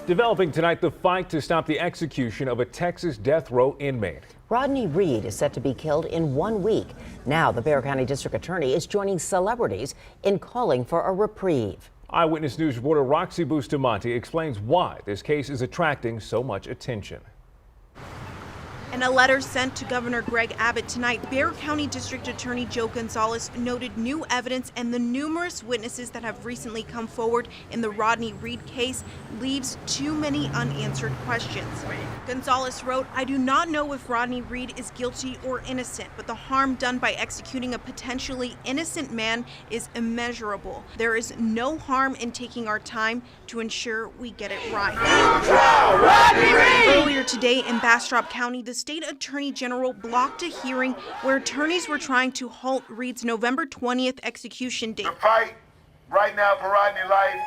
Developing tonight, the fight to stop the execution of a Texas death row inmate. Rodney Reed is set to be killed in 1 week. Now, the Bexar County District Attorney is joining celebrities in calling for a reprieve. Eyewitness News reporter Roxy Bustamante explains why this case is attracting so much attention. In a letter sent to Governor Greg Abbott tonight, Bexar County District Attorney Joe Gonzales noted new evidence and the numerous witnesses that have recently come forward in the Rodney Reed case leaves too many unanswered questions. Gonzales wrote, "I do not know if Rodney Reed is guilty or innocent, but the harm done by executing a potentially innocent man is immeasurable. There is no harm in taking our time to ensure we get it right." Earlier today in Bexar County, the State Attorney General blocked a hearing where attorneys were trying to halt Reed's November 20th execution date. The fight right now for Rodney's life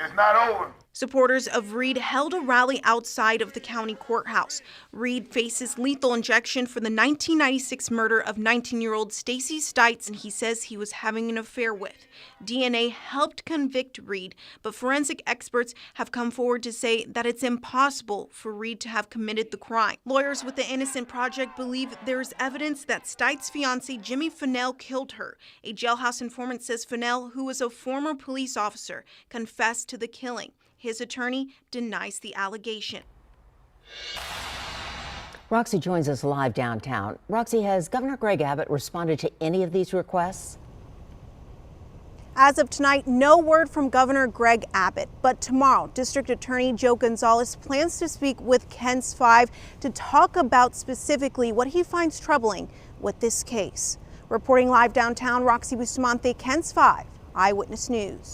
is not over. Supporters of Reed held a rally outside of the county courthouse. Reed faces lethal injection for the 1996 murder of 19-year-old Stacy Stites, and he says he was having an affair with. DNA helped convict Reed, but forensic experts have come forward to say that it's impossible for Reed to have committed the crime. Lawyers with the Innocent Project believe there is evidence that Stites' fiancé Jimmy Fennell killed her. A jailhouse informant says Fennell, who was a former police officer, confessed to the killing. His attorney denies the allegation. Roxy joins us live downtown. Roxy, has Governor Greg Abbott responded to any of these requests? As of tonight, no word from Governor Greg Abbott. But tomorrow, District Attorney Joe Gonzales plans to speak with KENS 5 to talk about specifically what he finds troubling with this case. Reporting live downtown, Roxy Bustamante, KENS 5, Eyewitness News.